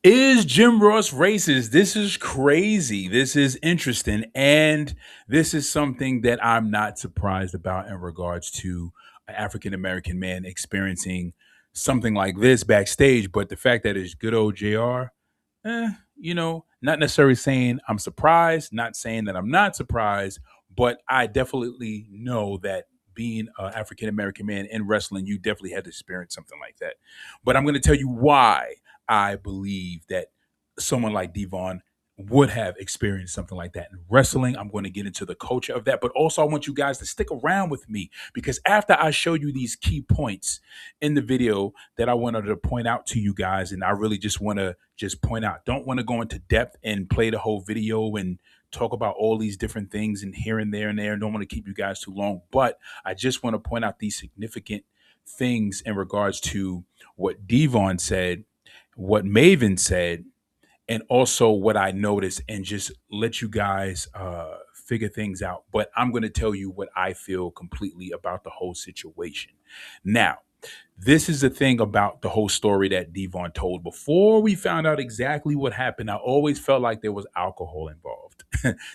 Is Jim Ross racist? This is crazy. This is interesting. And this is something that I'm not surprised about in regards to an African American man experiencing something like this backstage. But the fact that it's good old JR, not necessarily saying I'm surprised, not saying that I'm not surprised, but I definitely know that being an African American man in wrestling, you definitely had to experience something like that. But I'm going to tell you why I believe that someone like Devon would have experienced something like that in wrestling. I'm going to get into the culture of that, but also I want you guys to stick around with me because after I show you these key points in the video that I wanted to point out to you guys, and I really just want to just point out, don't want to go into depth and play the whole video and talk about all these different things and here and there and there. Don't want to keep you guys too long, but I just want to point out these significant things in regards to what Devon said, what Maven said, and also what I noticed, and just let you guys figure things out. But I'm going to tell you what I feel completely about the whole situation. Now, this is the thing about the whole story that Devon told. Before we found out exactly what happened, I always felt like there was alcohol involved.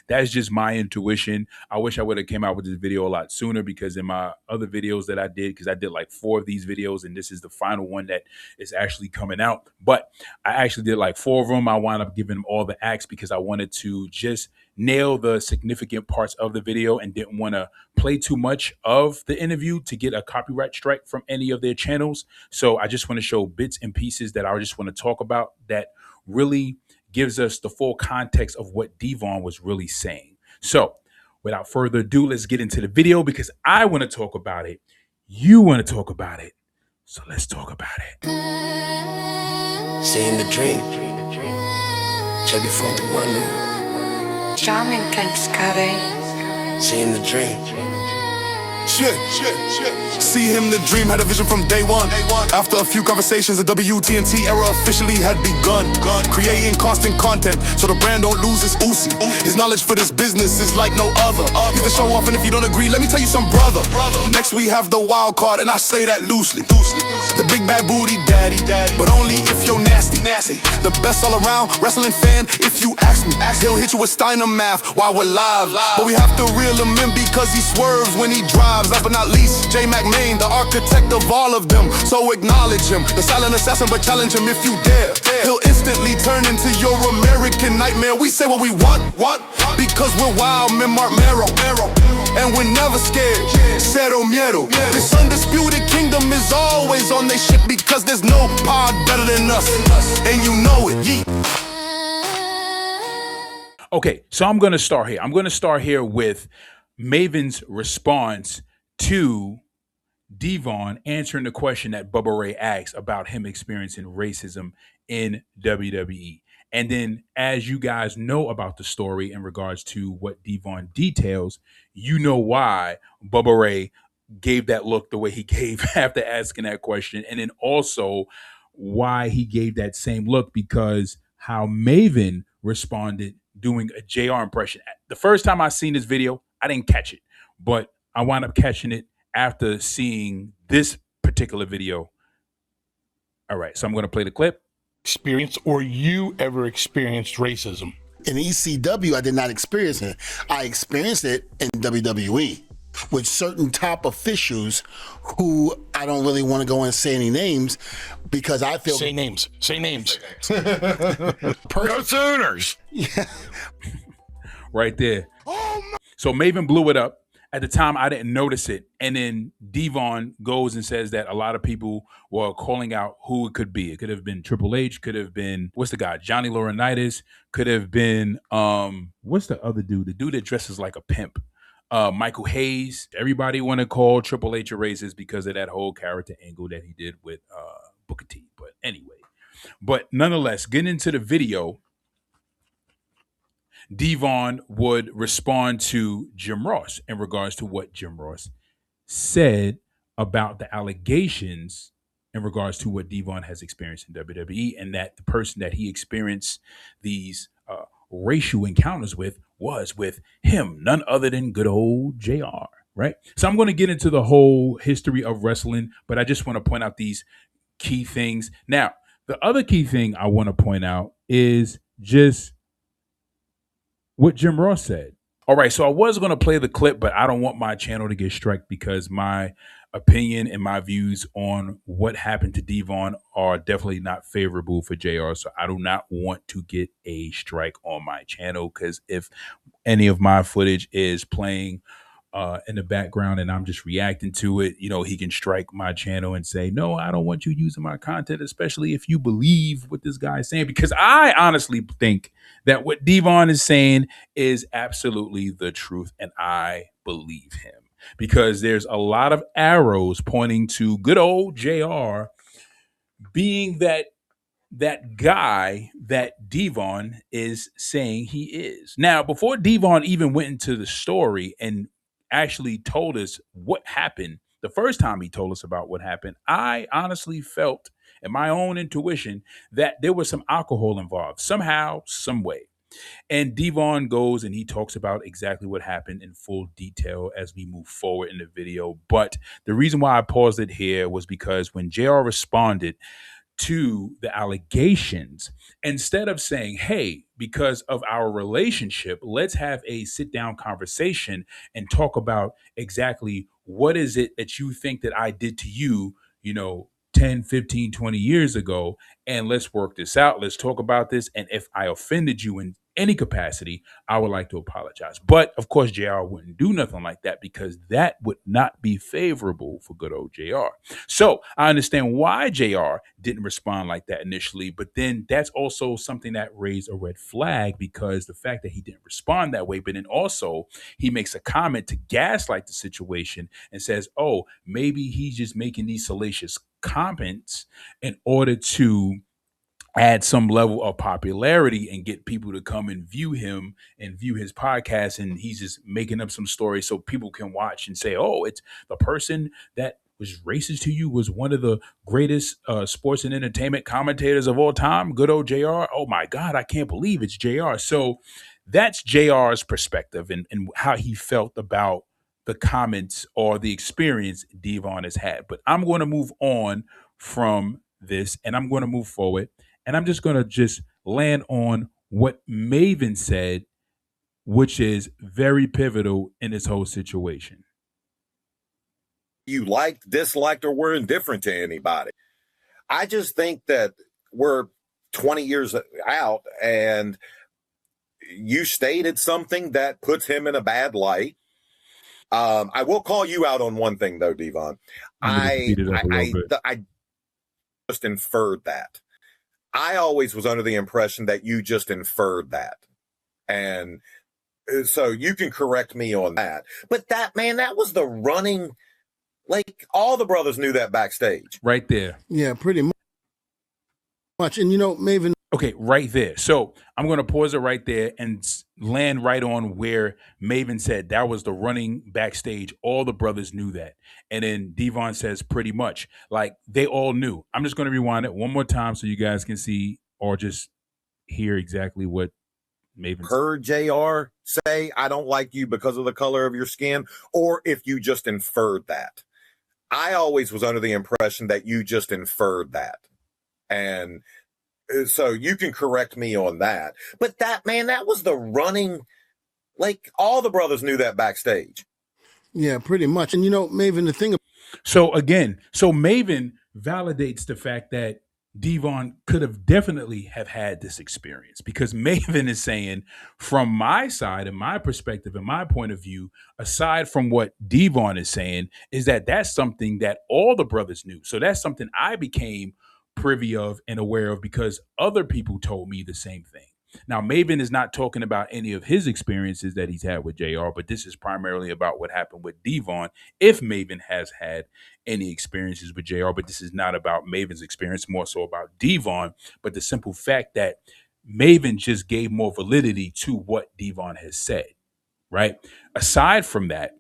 That's just my intuition. I wish I would have came out with this video a lot sooner because in my other videos that I did, because I did like 4 of these videos and this is the final one that is actually coming out. But I actually did like 4 of them. I wound up giving them all the acts because I wanted to just nail the significant parts of the video and didn't want to play too much of the interview to get a copyright strike from any of their channels. So I just want to show bits and pieces that I just want to talk about that really gives us the full context of what Devon was really saying. So without further ado, let's get into the video because I want to talk about it. You want to talk about it. So let's talk about it. Seeing the dream. Check it from the one. Charming, thanks, Carrie. Seeing the dream. Shit. See him the dream, had a vision from day one. After a few conversations, the WTNT era officially had begun. Creating constant content so the brand don't lose its oozy. His knowledge for this business is like no other. He's the show off, and if you don't agree, let me tell you some brother. Next we have the wild card, and I say that loosely. The big bad booty daddy, but only if you're nasty. The best all around wrestling fan, if you ask me. He'll hit you with Steiner math while we're live. But we have to reel him in because he swerves when he drives. Last but not least, J. McMahon, the architect of all of them. So acknowledge him, the silent assassin, but challenge him if you dare. He'll instantly turn into your American nightmare. We say what we want, because we're wild men, Mark Mero. And we're never scared, cero miedo. This undisputed kingdom is always on their shit because there's no pod better than us, and you know it. Yeet. Okay, so I'm going to start here. I'm going to start here with Maven's response to Devon answering the question that Bubba Ray asked about him experiencing racism in WWE. And then as you guys know about the story in regards to what Devon details, you know why Bubba Ray gave that look the way he gave after asking that question. And then also why he gave that same look because how Maven responded doing a JR impression. The first time I seen this video, I didn't catch it, but I wound up catching it after seeing this particular video. All right, so I'm going to play the clip. Experience or you ever experienced racism? In ECW, I did not experience it. I experienced it in WWE with certain top officials who I don't really want to go and say any names because I feel... Say names. Go Sooners! Yeah. Right there. So Maven blew it up. At the time, I didn't notice it. And then Devon goes and says that a lot of people were calling out who it could be. It could have been Triple H, could have been, what's the guy? Johnny Laurinaitis, could have been, what's the other dude? The dude that dresses like a pimp. Michael Hayes. Everybody want to call Triple H a racist because of that whole character angle that he did with Booker T. But anyway, nonetheless, getting into the video, Devon would respond to Jim Ross in regards to what Jim Ross said about the allegations in regards to what Devon has experienced in WWE, and that the person that he experienced these racial encounters with was with him, none other than good old JR, right? So I'm going to get into the whole history of wrestling, but I just want to point out these key things. Now, The other key thing I want to point out is just what Jim Ross said. All right, so I was going to play the clip, but I don't want my channel to get struck because my opinion and my views on what happened to Devon are definitely not favorable for JR. So I do not want to get a strike on my channel because if any of my footage is playing in the background and I'm just reacting to it, he can strike my channel and say, no, I don't want you using my content, especially if you believe what this guy is saying. Because I honestly think that what Devon is saying is absolutely the truth. And I believe him because there's a lot of arrows pointing to good old JR being that guy that Devon is saying he is. Now, before Devon even went into the story and actually told us what happened, the first time he told us about what happened, I honestly felt in my own intuition that there was some alcohol involved somehow, some way. And Devon goes and he talks about exactly what happened in full detail as we move forward in the video. But the reason why I paused it here was because when JR responded to the allegations, instead of saying, hey, because of our relationship, let's have a sit down conversation and talk about exactly what is it that you think that I did to you, 10, 15, 20 years ago. And let's work this out. Let's talk about this. And if I offended you in any capacity, I would like to apologize. But of course, JR wouldn't do nothing like that because that would not be favorable for good old JR. So I understand why JR didn't respond like that initially, but then that's also something that raised a red flag because the fact that he didn't respond that way, but then also he makes a comment to gaslight the situation and says, oh, maybe he's just making these salacious comments in order to add some level of popularity and get people to come and view him and view his podcast, and he's just making up some story so people can watch and say, oh, it's the person that was racist to you was one of the greatest sports and entertainment commentators of all time, good old JR. Oh my God, I can't believe it's JR. So that's JR's perspective and how he felt about the comments or the experience Devon has had. But I'm going to move on from this and I'm going to move forward. And I'm just going to just land on what Maven said, which is very pivotal in this whole situation. You liked, disliked, or were indifferent to anybody. I just think that we're 20 years out and you stated something that puts him in a bad light. I will call you out on one thing, though, Devon. I just inferred that. I always was under the impression that you just inferred that. And so you can correct me on that. But that was the running, like all the brothers knew that backstage. Right there. Yeah, pretty much. And Maven. Okay, right there. So I'm going to pause it right there and land right on where Maven said that was the running backstage. All the brothers knew that. And then Devon says pretty much like they all knew. I'm just going to rewind it one more time so you guys can see or just hear exactly what Maven heard JR say, I don't like you because of the color of your skin, or if you just inferred that. I always was under the impression that you just inferred that. And so you can correct me on that. But that was the running, like all the brothers knew that backstage. Yeah, pretty much. And Maven, the thing. So Maven validates the fact that Devon could have definitely have had this experience because Maven is saying from my side and my perspective and my point of view, aside from what Devon is saying, is that that's something that all the brothers knew. So that's something I became privy of and aware of because other people told me the same thing. Now, Maven is not talking about any of his experiences that he's had with JR, but this is primarily about what happened with Devon, if Maven has had any experiences with JR, but this is not about Maven's experience, more so about Devon, but the simple fact that Maven just gave more validity to what Devon has said, right? Aside from that,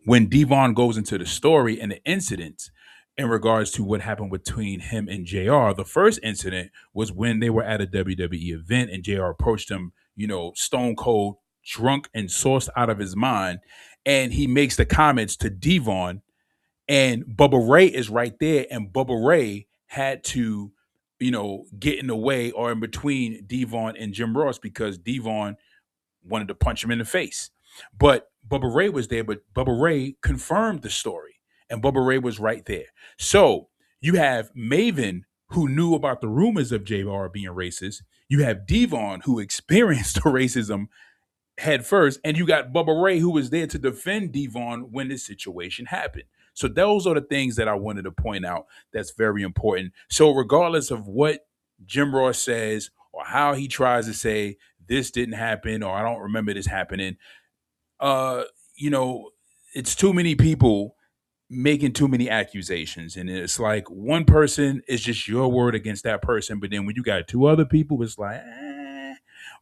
when Devon goes into the story and the incidents, in regards to what happened between him and JR. The first incident was when they were at a WWE event and JR approached him, stone cold, drunk and sauced out of his mind. And he makes the comments to Devon and Bubba Ray is right there. And Bubba Ray had to, get in the way or in between Devon and Jim Ross because Devon wanted to punch him in the face. But Bubba Ray was there, but Bubba Ray confirmed the story, and Bubba Ray was right there. So you have Maven, who knew about the rumors of JR being racist. You have Devon, who experienced the racism head first, and you got Bubba Ray, who was there to defend Devon when this situation happened. So those are the things that I wanted to point out that's very important. So regardless of what Jim Ross says or how he tries to say this didn't happen or I don't remember this happening, uh, it's too many people making too many accusations. And it's like one person is just your word against that person. But then when you got two other people, it's like,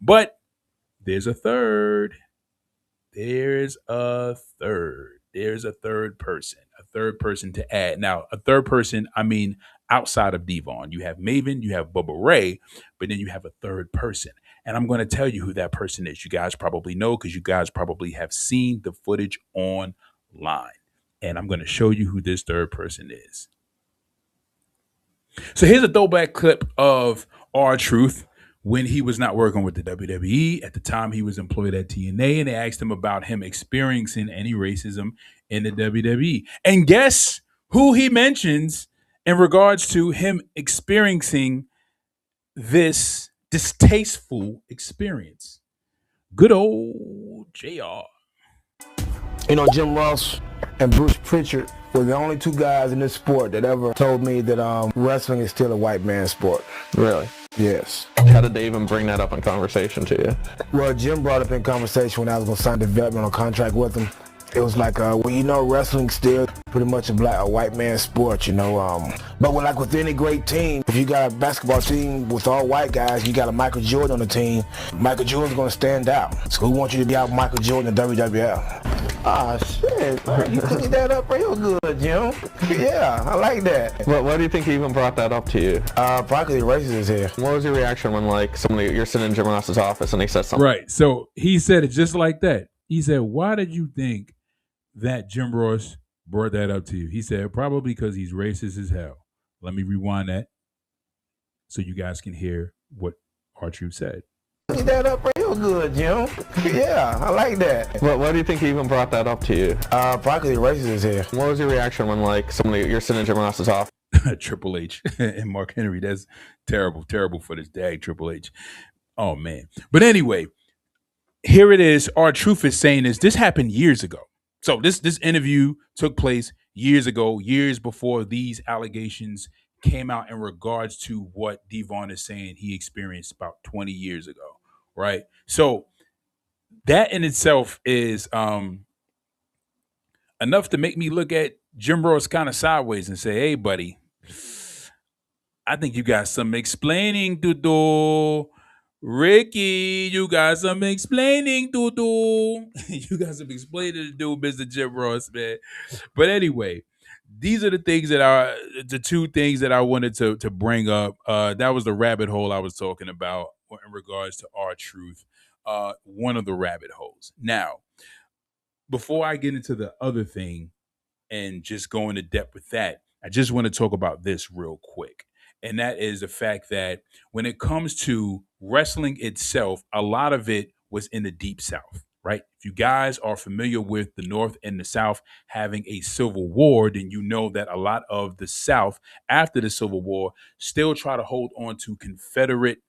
But there's a third. There's a third. There's a third person to add. Now, a third person, I mean, outside of Devon, you have Maven, you have Bubba Ray, but then you have a third person. And I'm going to tell you who that person is. You guys probably know because you guys probably have seen the footage online. And I'm going to show you who this third person is. So here's a throwback clip of R-Truth when he was not working with the WWE. At the time, he was employed at TNA, and they asked him about him experiencing any racism in the WWE. And guess who he mentions in regards to him experiencing this distasteful experience? Good old JR. Jim Ross and Bruce Pritchard were the only two guys in this sport that ever told me that wrestling is still a white man's sport. Really? Yes. How did they even bring that up in conversation to you? Well, Jim brought up in conversation when I was going to sign a developmental contract with him. It was like, wrestling's still pretty much a white man's sport, But with any great team, if you got a basketball team with all white guys, you got a Michael Jordan on the team, Michael Jordan's going to stand out. So who wants you to be out Michael Jordan in WWF? Ah, shit. You cleaned that up real good, Jim. Yeah, I like that. Why do you think he even brought that up to you? Probably the racist is here. What was your reaction when, you're sitting in Jim Ross's office and he said something? Right. So he said it just like that. He said, why did you think that Jim Ross brought that up to you? He said, probably because he's racist as hell. Let me rewind that so you guys can hear what R-Truth said. Cleaned that up real good, Jim. Yeah, I like that. Why do you think he even brought that up to you? Probably the racist is here. What was your reaction when, you're sitting in Jim Ross's office? Triple H and Mark Henry. That's terrible for this dag Triple H. Oh, man. But anyway, here it is. R-Truth is saying this happened years ago. So this interview took place years ago, years before these allegations came out in regards to what Devon is saying he experienced about 20 years ago, right? So that in itself is enough to make me look at Jim Ross kind of sideways and say, hey, buddy, I think you got some explaining to do. Ricky, you got some explaining to do. You got some explaining to do, Mr. Jim Ross, man. But anyway, these are the things the two things that I wanted to bring up. That was the rabbit hole I was talking about in regards to R-Truth. One of the rabbit holes. Now, before I get into the other thing and just go into depth with that, I just want to talk about this real quick. And that is the fact that when it comes to wrestling itself, a lot of it was in the Deep South, right? If you guys are familiar with the North and the South having a civil war, then you know that a lot of the South after the Civil War still try to hold on to Confederate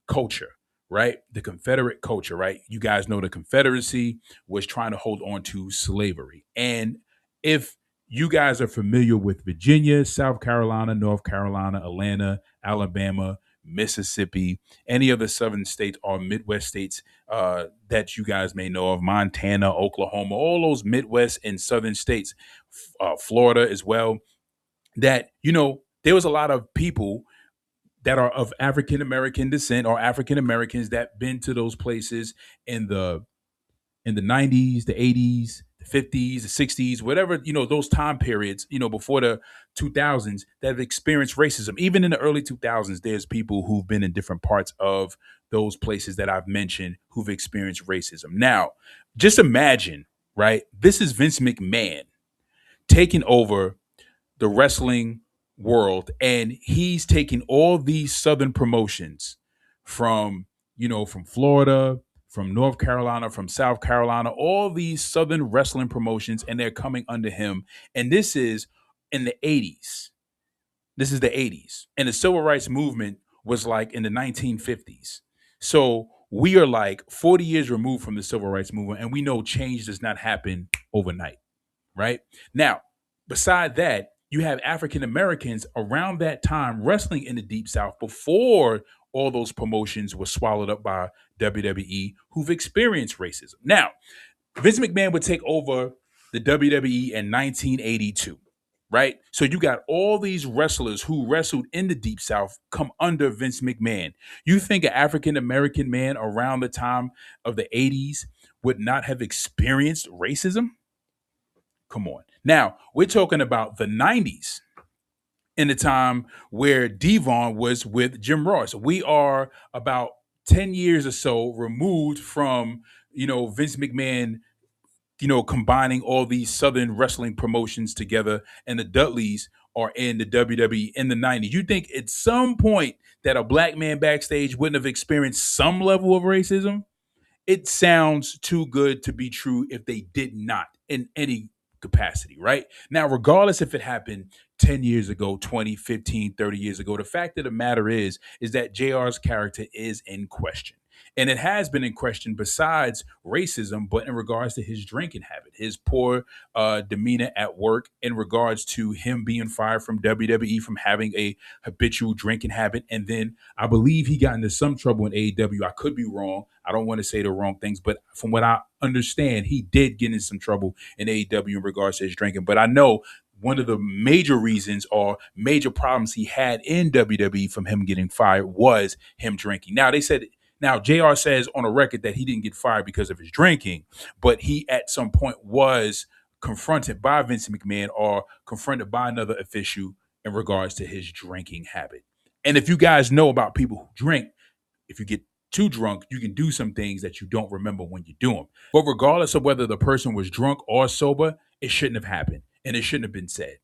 culture, right? The Confederate culture, right? You guys know the Confederacy was trying to hold on to slavery. And if you guys are familiar with Virginia, South Carolina, North Carolina, Atlanta, Alabama, Mississippi, any of the southern states or Midwest states that you guys may know of, Montana, Oklahoma, all those Midwest and southern states, Florida as well, that, there was a lot of people that are of African American descent or African Americans that been to those places in the 90s, the 80s, the 50s, the 60s, whatever, those time periods, before the 2000s that have experienced racism. Even in the early 2000s, there's people who've been in different parts of those places that I've mentioned who've experienced racism. Now, just imagine, right? This is Vince McMahon taking over the wrestling world, and he's taking all these Southern promotions from, from Florida, from North Carolina, from South Carolina, all these Southern wrestling promotions, and they're coming under him. And this is in the 80s. This is the 80s. And the civil rights movement was like in the 1950s. So we are like 40 years removed from the civil rights movement, and we know change does not happen overnight, right? Now, beside that, you have African Americans around that time wrestling in the Deep South before all those promotions were swallowed up by WWE, who've experienced racism. Now, Vince McMahon would take over the WWE in 1982, right? So you got all these wrestlers who wrestled in the Deep South come under Vince McMahon. You think an African American man around the time of the 80s would not have experienced racism? Come on. Now, we're talking about the 90s, in the time where Devon was with Jim Ross. We are about 10 years or so removed from, Vince McMahon, combining all these Southern wrestling promotions together, and the Dudleys are in the WWE in the 90s. You think at some point that a black man backstage wouldn't have experienced some level of racism? It sounds too good to be true if they did not in any capacity, right? Now, regardless if it happened 10 years ago, 20, 15, 30 years ago, the fact of the matter is that JR's character is in question. And it has been in question besides racism, but in regards to his drinking habit, his poor demeanor at work, in regards to him being fired from WWE from having a habitual drinking habit. And then I believe he got into some trouble in AEW. I could be wrong. I don't want to say the wrong things, but from what I understand, he did get in some trouble in AEW in regards to his drinking. But I know one of the major reasons or major problems he had in WWE from him getting fired was him drinking. Now, JR says on a record that he didn't get fired because of his drinking, but he at some point was confronted by Vince McMahon or confronted by another official in regards to his drinking habit. And if you guys know about people who drink, if you get too drunk, you can do some things that you don't remember when you do them. But regardless of whether the person was drunk or sober, it shouldn't have happened. And it shouldn't have been said,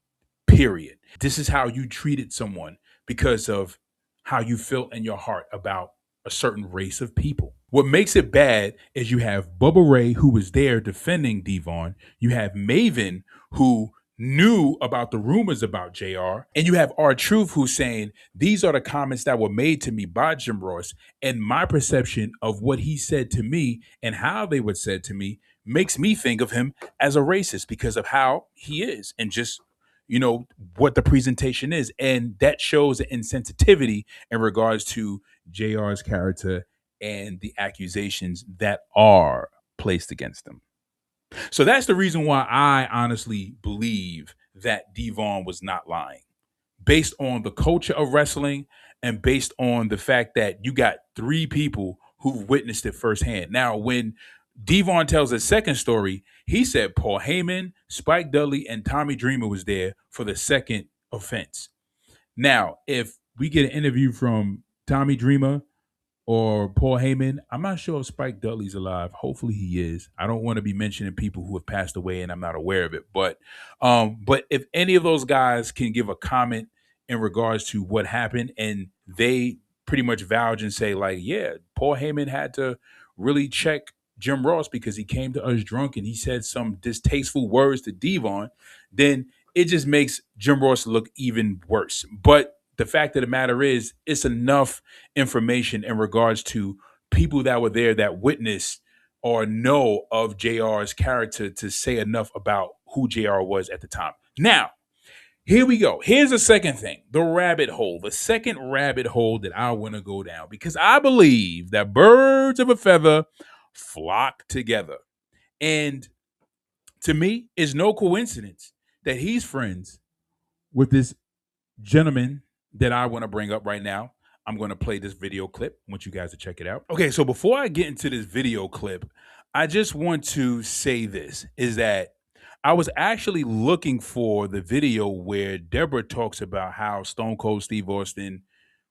period. This is how you treated someone because of how you felt in your heart about a certain race of people. What makes it bad is you have Bubba Ray, who was there defending Devon. You have Maven, who knew about the rumors about JR. And you have R-Truth, who's saying, these are the comments that were made to me by Jim Ross. And my perception of what he said to me and how they were said to me makes me think of him as a racist because of how he is and just what the presentation is. And that shows an insensitivity in regards to JR's character and the accusations that are placed against him. So that's the reason why I honestly believe that Devon was not lying, based on the culture of wrestling and based on the fact that you got three people who've witnessed it firsthand. Now, when Devon tells his second story, he said Paul Heyman, Spike Dudley, and Tommy Dreamer was there for the second offense. Now, if we get an interview from Tommy Dreamer or Paul Heyman, I'm not sure if Spike Dudley's alive. Hopefully he is. I don't want to be mentioning people who have passed away and I'm not aware of it. But if any of those guys can give a comment in regards to what happened, and they pretty much vouch and say, like, yeah, Paul Heyman had to really check Jim Ross because he came to us drunk and he said some distasteful words to Devon, then it just makes Jim Ross look even worse. But the fact of the matter is, it's enough information in regards to people that were there that witnessed or know of JR's character to say enough about who JR was at the time. Now, here we go. Here's the second thing, the rabbit hole, the second rabbit hole that I want to go down, because I believe that birds of a feather flock together. And to me, it's no coincidence that he's friends with this gentleman that I want to bring up right now. I'm going to play this video clip. I want you guys to check it out. Okay, so before I get into this video clip, I just want to say this, is that I was actually looking for the video where Deborah talks about how Stone Cold Steve Austin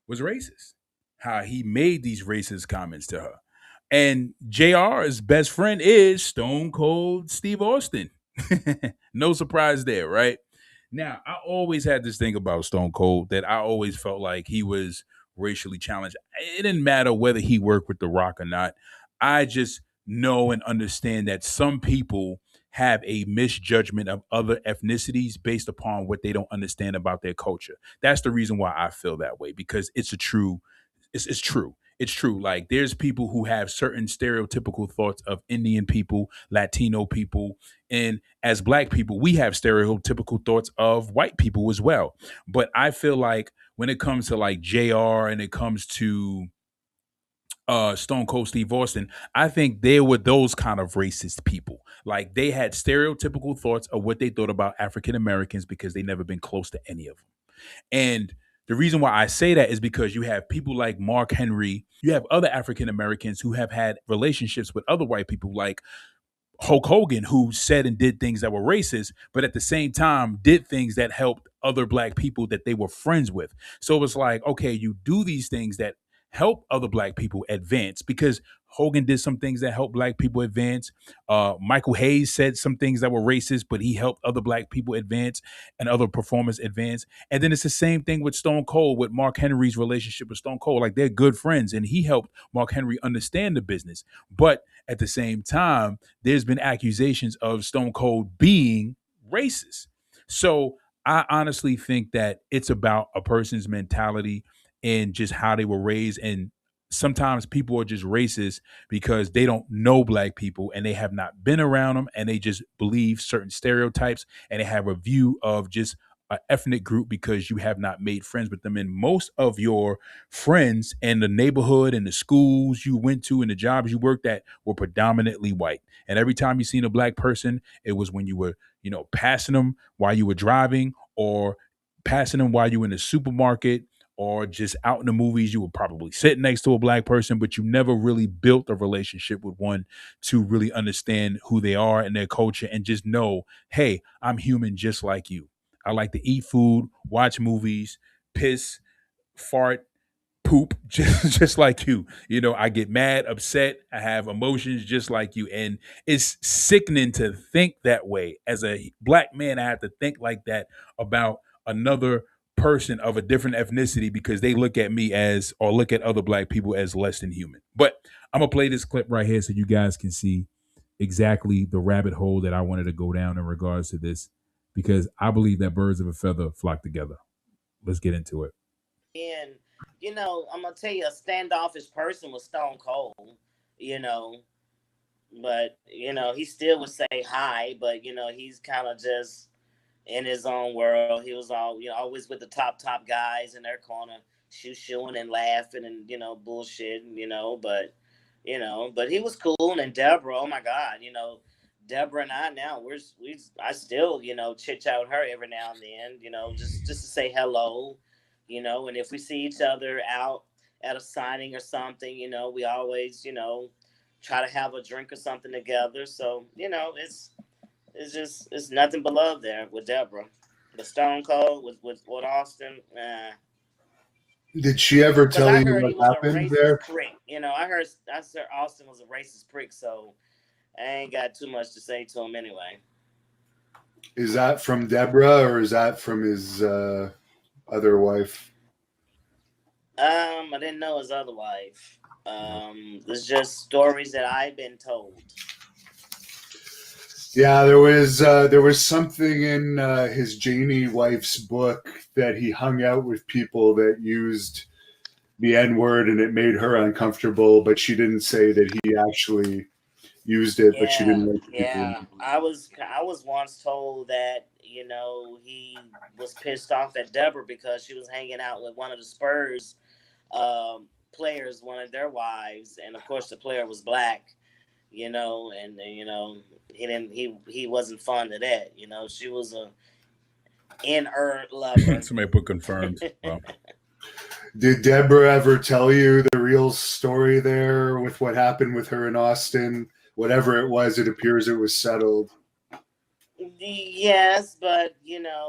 was racist, how he made these racist comments to her. And JR's best friend is Stone Cold Steve Austin. No surprise there, right? Now, I always had this thing about Stone Cold that I always felt like he was racially challenged. It didn't matter whether he worked with The Rock or not. I just know and understand that some people have a misjudgment of other ethnicities based upon what they don't understand about their culture. That's the reason why I feel that way, because it's true. It's true. Like, there's people who have certain stereotypical thoughts of Indian people, Latino people, and as black people, we have stereotypical thoughts of white people as well. But I feel like when it comes to like JR and it comes to Stone Cold Steve Austin, I think they were those kind of racist people. Like, they had stereotypical thoughts of what they thought about African Americans because they never been close to any of them. And the reason why I say that is because you have people like Mark Henry, you have other African Americans who have had relationships with other white people, like Hulk Hogan, who said and did things that were racist, but at the same time did things that helped other black people that they were friends with. So it was like, okay, you do these things that help other black people advance, because Hogan did some things that helped black people advance. Michael Hayes said some things that were racist, but he helped other black people advance and other performers advance. And then it's the same thing with Stone Cold, with Mark Henry's relationship with Stone Cold. Like, they're good friends, and he helped Mark Henry understand the business. But at the same time, there's been accusations of Stone Cold being racist. So I honestly think that it's about a person's mentality and just how they were raised. And sometimes people are just racist because they don't know black people and they have not been around them, and they just believe certain stereotypes, and they have a view of just an ethnic group because you have not made friends with them. And most of your friends and the neighborhood and the schools you went to and the jobs you worked at were predominantly white. And every time you seen a black person, it was when you were, passing them while you were driving, or passing them while you were in the supermarket, or just out in the movies. You were probably sitting next to a black person, but you never really built a relationship with one to really understand who they are and their culture, and just know, hey, I'm human just like you. I like to eat food, watch movies, piss, fart, poop, just like you. I get mad, upset. I have emotions just like you. And it's sickening to think that way. As a black man, I have to think like that about another person of a different ethnicity, because they look at me as, or look at other black people as, less than human. But I'm going to play this clip right here so you guys can see exactly the rabbit hole that I wanted to go down in regards to this, because I believe that birds of a feather flock together. Let's get into it. And, I'm going to tell you, a standoffish person was Stone Cold, you know, but, he still would say hi, but, he's kind of just in his own world. He was always with the top guys in their corner, shooing and laughing and, bullshit, but he was cool. And Deborah, oh my God, Deborah and I now, I still, chit chat with her every now and then, just to say hello, and if we see each other out at a signing or something, we always, try to have a drink or something together. So, it's nothing but love there with Deborah. The Stone Cold with Austin, Did she ever tell you what happened there? Prick. I heard Austin was a racist prick, so I ain't got too much to say to him anyway. Is that from Deborah, or is that from his other wife? I didn't know his other wife. It's just stories that I've been told. Yeah, there was something in his Janie wife's book that he hung out with people that used the N-word, and it made her uncomfortable, but she didn't say that he actually used it, but she didn't like people. Yeah, I was once told that, he was pissed off at Deborah because she was hanging out with one of the Spurs players, one of their wives, and of course the player was black. And he wasn't fond of that. She was a in-earth lover. Somebody put confirmed. Well. Did Deborah ever tell you the real story there with what happened with her in Austin? Whatever it was, it appears it was settled. Yes, but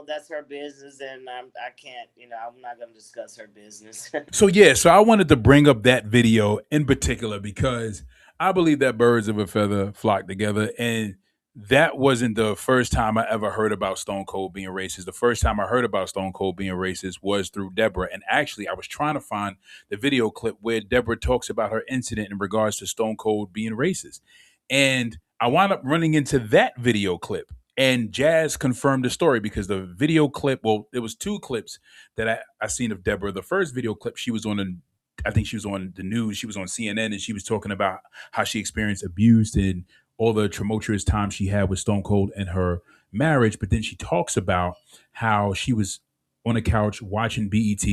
that's her business, and I can't. I'm not going to discuss her business. So I wanted to bring up that video in particular because I believe that birds of a feather flock together, and that wasn't the first time I ever heard about Stone Cold being racist. The first time I heard about Stone Cold being racist was through Deborah. And actually, I was trying to find the video clip where Deborah talks about her incident in regards to Stone Cold being racist. And I wound up running into that video clip. And Jazz confirmed the story because the video clip, well, there was two clips that I seen of Deborah. The first video clip, she was on I think she was on the news. She was on CNN and she was talking about how she experienced abuse and all the tumultuous time she had with Stone Cold in her marriage. But then she talks about how she was on the couch watching BET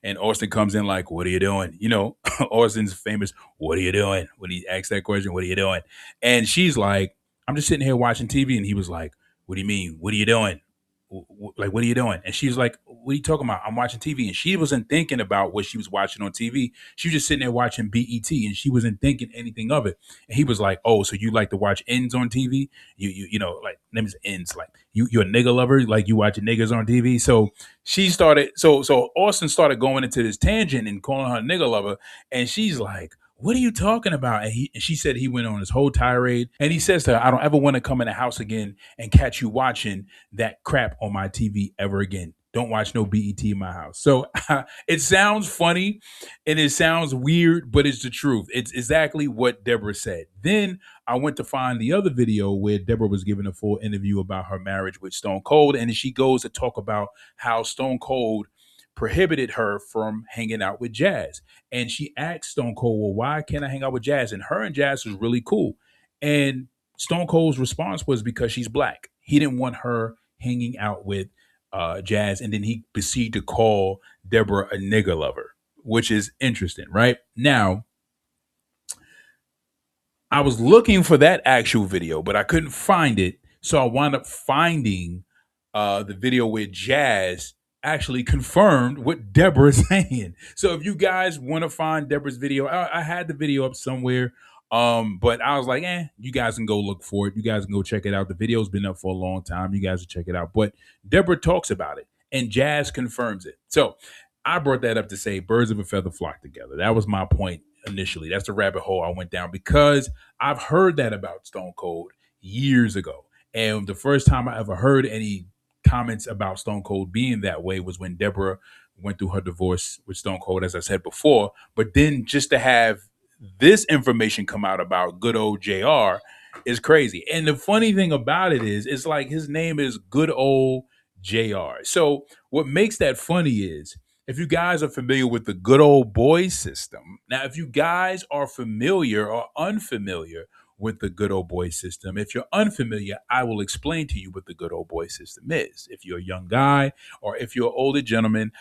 and Austin comes in like, "What are you doing?" You know, Austin's famous, "What are you doing?" When he asks that question, "What are you doing?" And she's like, "I'm just sitting here watching TV." And he was like, "What do you mean? What are you doing? Like, what are you doing?" And she was like, "What are you talking about? I'm watching TV." And she wasn't thinking about what she was watching on TV. She was just sitting there watching BET and she wasn't thinking anything of it. And he was like, "Oh, so you like to watch ends on TV? You know, like name is ends. Like you're a nigga lover, like you watching niggas on TV." So she started so Austin started going into this tangent and calling her a nigga lover. And she's like, "What are you talking about?" And she said he went on his whole tirade. And he says to her, "I don't ever want to come in the house again and catch you watching that crap on my TV ever again. Don't watch no BET in my house." So it sounds funny and it sounds weird, but it's the truth. It's exactly what Deborah said. Then I went to find the other video where Deborah was giving a full interview about her marriage with Stone Cold. And she goes to talk about how Stone Cold prohibited her from hanging out with Jazz. And she asked Stone Cold, "Well, why can't I hang out with Jazz?" And her and Jazz was really cool. And Stone Cold's response was because she's black. He didn't want her hanging out with Jazz. And then he proceeded to call Deborah a nigger lover, which is interesting, right? Now, I was looking for that actual video, but I couldn't find it. So I wound up finding the video where Jazz actually confirmed what Deborah's saying. So if you guys want to find Deborah's video, I had the video up somewhere. But I was like, you guys can go look for it. You guys can go check it out. The video's been up for a long time. You guys can check it out. But Deborah talks about it and Jazz confirms it. So I brought that up to say birds of a feather flock together. That was my point initially. That's the rabbit hole I went down because I've heard that about Stone Cold years ago. And the first time I ever heard any comments about Stone Cold being that way was when Deborah went through her divorce with Stone Cold, as I said before. But then just to have this information come out about good old JR is crazy. And the funny thing about it is, it's like his name is good old JR. So what makes that funny is, if you guys are familiar with the good old boy system, now, if you guys are familiar or unfamiliar with the good old boy system, if you're unfamiliar, I will explain to you what the good old boy system is. If you're a young guy or if you're an older gentleman,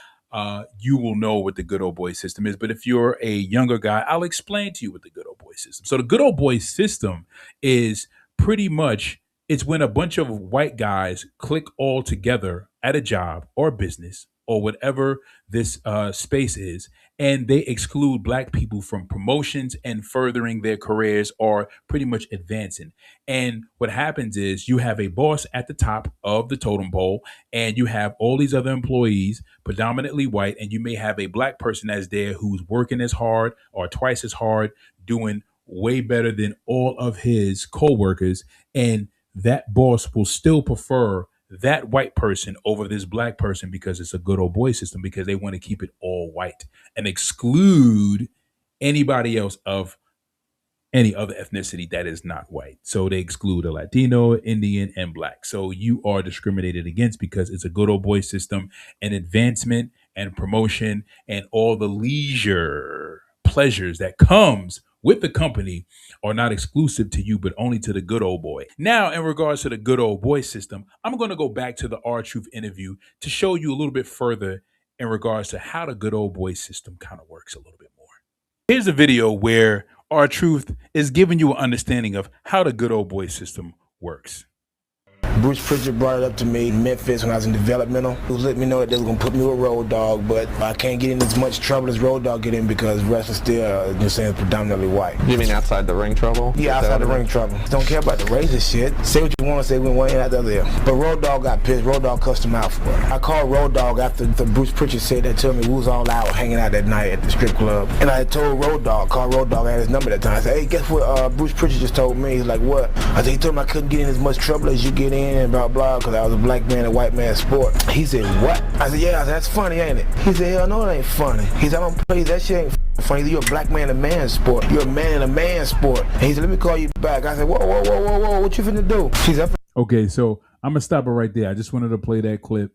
you will know what the good old boy system is. But if you're a younger guy, I'll explain to you what the good old boy system. So the good old boy system is pretty much, it's when a bunch of white guys click all together at a job or business or whatever this space is, and they exclude black people from promotions and furthering their careers or pretty much advancing. And what happens is you have a boss at the top of the totem pole, and you have all these other employees, predominantly white, and you may have a black person that's there who's working as hard or twice as hard, doing way better than all of his coworkers, and that boss will still prefer that white person over this black person because it's a good old boy system, because they want to keep it all white and exclude anybody else of any other ethnicity that is not white. So they exclude a Latino, Indian, and black. So you are discriminated against because it's a good old boy system, and advancement and promotion and all the leisure pleasures that comes with the company are not exclusive to you, but only to the good old boy. Now, in regards to the good old boy system, I'm going to go back to the R-Truth interview to show you a little bit further in regards to how the good old boy system kind of works a little bit more. Here's a video where R-Truth is giving you an understanding of how the good old boy system works. Bruce Pritchard brought it up to me in Memphis when I was in developmental. He was letting me know that they was gonna put me with Road Dogg, but I can't get in as much trouble as Road Dogg get in because wrestling still, just saying, predominantly white. You mean outside the ring trouble? Yeah, outside the ring trouble. Don't care about the racist shit. Say what you want to say, we one after the other. But Road Dogg got pissed. Road Dogg cussed him out for it. I called Road Dogg after Bruce Pritchard said that to me. We was all out hanging out that night at the strip club. And I told Road Dogg, called Road Dogg, I had his number that time. I said, hey, guess what Bruce Pritchard just told me? He's like, what? I said, he told me I couldn't get in as much trouble as you get in and blah, blah, because I was a black man and white man sport. He said, what? I said, yeah, that's funny, ain't it? He said, hell no, it ain't funny. He said, I don't play that shit ain't funny. You're a black man and a man sport. You're a man and a man sport. And he said, let me call you back. I said, whoa, what you finna do? She said, Okay, so I'm gonna stop it right there. I just wanted to play that clip,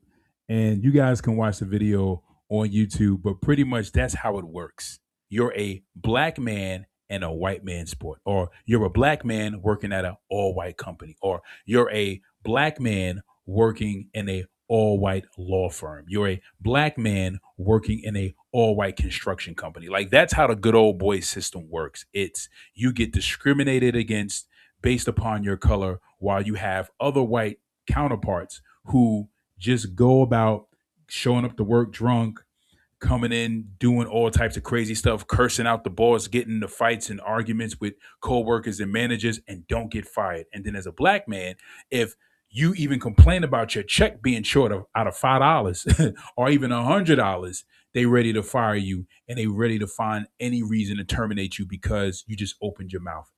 and you guys can watch the video on YouTube. But pretty much that's how it works. You're a black man and a white man sport, or you're a black man working at an all-white company, or you're a black man working in a all-white law firm. You're a black man working in a all-white construction company. Like, that's how the good old boy system works. It's you get discriminated against based upon your color, while you have other white counterparts who just go about showing up to work drunk, coming in, doing all types of crazy stuff, cursing out the boss, getting into fights and arguments with co-workers and managers, and don't get fired. And then as a black man, if you even complain about your check being short of out of $5 or even $100, they ready to fire you, and they ready to find any reason to terminate you because you just opened your mouth.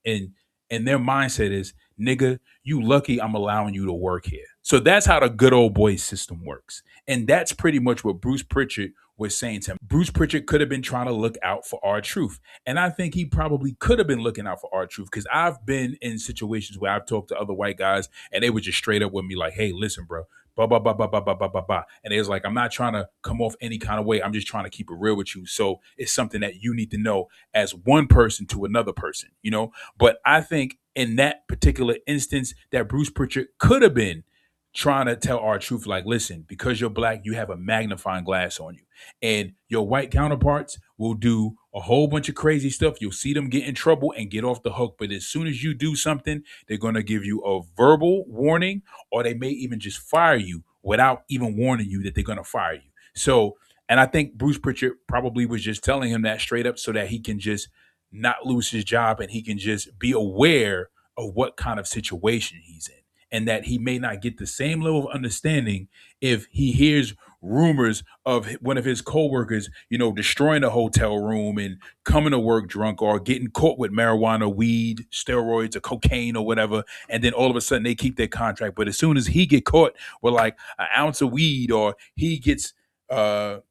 And their mindset is, nigga, you lucky I'm allowing you to work here. So that's how the good old boy system works. And that's pretty much what Bruce Pritchard was saying to him. Bruce Pritchard could have been trying to look out for R-Truth. And I think he probably could have been looking out for R-Truth, because I've been in situations where I've talked to other white guys and they were just straight up with me like, hey, listen, bro, blah, blah, blah, blah, blah, blah, blah, blah, blah. And it was like, I'm not trying to come off any kind of way. I'm just trying to keep it real with you. So it's something that you need to know as one person to another person, you know? But I think in that particular instance that Bruce Pritchard could have been trying to tell R-Truth, like, listen, because you're black, you have a magnifying glass on you. And your white counterparts will do a whole bunch of crazy stuff. You'll see them get in trouble and get off the hook. But as soon as you do something, they're going to give you a verbal warning, or they may even just fire you without even warning you that they're going to fire you. So, and I think Bruce Pritchard probably was just telling him that straight up so that he can just not lose his job and he can just be aware of what kind of situation he's in. And that he may not get the same level of understanding if he hears rumors of one of his coworkers, you know, destroying a hotel room and coming to work drunk, or getting caught with marijuana, weed, steroids, or cocaine or whatever. And then all of a sudden they keep their contract. But as soon as he get caught with like an ounce of weed, or he gets, a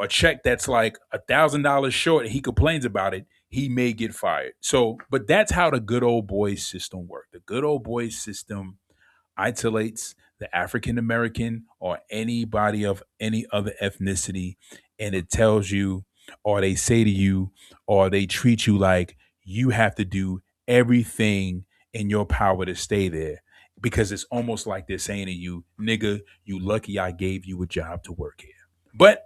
check that's like $1,000 short and he complains about it, he may get fired. So, but that's how the good old boys system works. The good old boys system isolates the African American or anybody of any other ethnicity, and it tells you, or they say to you, or they treat you like you have to do everything in your power to stay there, because it's almost like they're saying to you, nigga, you lucky I gave you a job to work here. But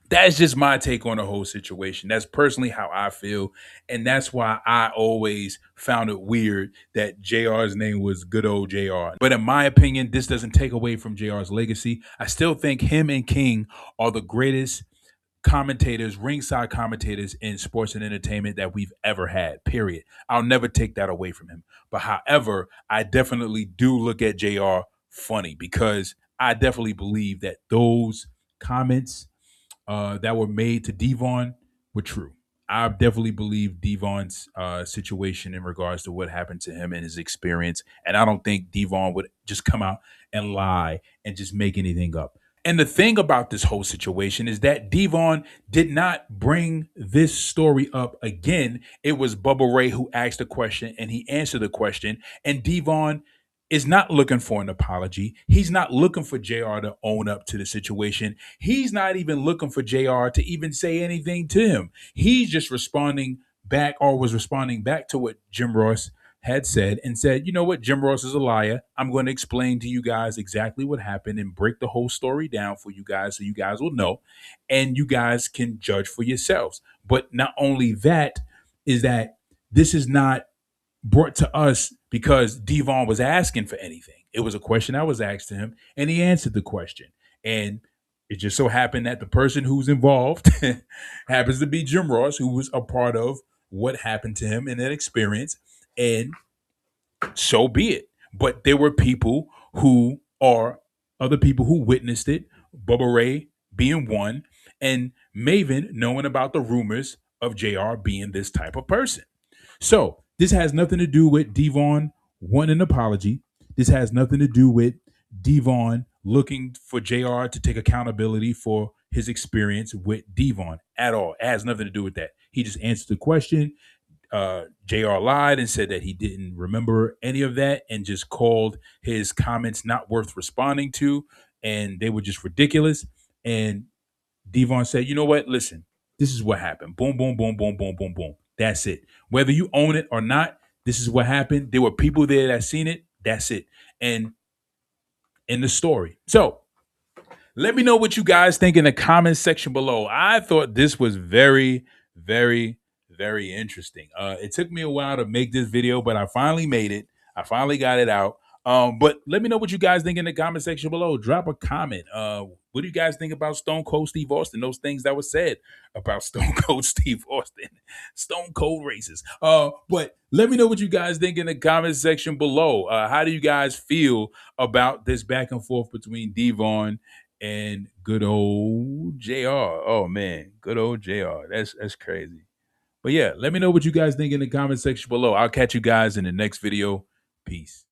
that's just my take on the whole situation. That's personally how I feel. And that's why I always found it weird that JR's name was good old JR. But in my opinion, this doesn't take away from JR's legacy. I still think him and King are the greatest commentators, ringside commentators in sports and entertainment that we've ever had, period. I'll never take that away from him. But however, I definitely do look at JR funny, because I definitely believe that those comments that were made to Devon were true. I definitely believe Devon's situation in regards to what happened to him and his experience. And I don't think Devon would just come out and lie and just make anything up. And the thing about this whole situation is that Devon did not bring this story up again. It was Bubba Ray who asked the question and he answered the question. And Devon is not looking for an apology. He's not looking for JR to own up to the situation. He's not even looking for JR to even say anything to him. He's just responding back, or was responding back to what Jim Ross had said, and said, you know what, Jim Ross is a liar. I'm going to explain to you guys exactly what happened and break the whole story down for you guys so you guys will know, and you guys can judge for yourselves. But not only that, is that this is not brought to us because Devon was asking for anything. It was a question I was asked to him, and he answered the question. And it just so happened that the person who's involved happens to be Jim Ross, who was a part of what happened to him in that experience. And so be it. But there were people who are other people who witnessed it, Bubba Ray being one, and Maven knowing about the rumors of JR being this type of person. So this has nothing to do with Devon wanting an apology. This has nothing to do with Devon looking for JR to take accountability for his experience with Devon at all. It has nothing to do with that. He just answered the question. JR lied and said that he didn't remember any of that and just called his comments not worth responding to, and they were just ridiculous. And Devon said, you know what? Listen, this is what happened. Boom, boom, boom, boom, boom, boom, boom. That's it. Whether you own it or not, this is what happened. There were people there that seen it. That's it. And in the story. So let me know what you guys think in the comment section below. I thought this was very, very, very interesting. It took me a while to make this video, but I finally made it. I finally got it out. But let me know what you guys think in the comment section below. Drop a comment. What do you guys think about Stone Cold Steve Austin? Those things that were said about Stone Cold Steve Austin. Stone Cold races. But let me know what you guys think in the comment section below. How do you guys feel about this back and forth between Devon and good old JR? Oh man, good old JR. That's crazy. But yeah, let me know what you guys think in the comment section below. I'll catch you guys in the next video. Peace.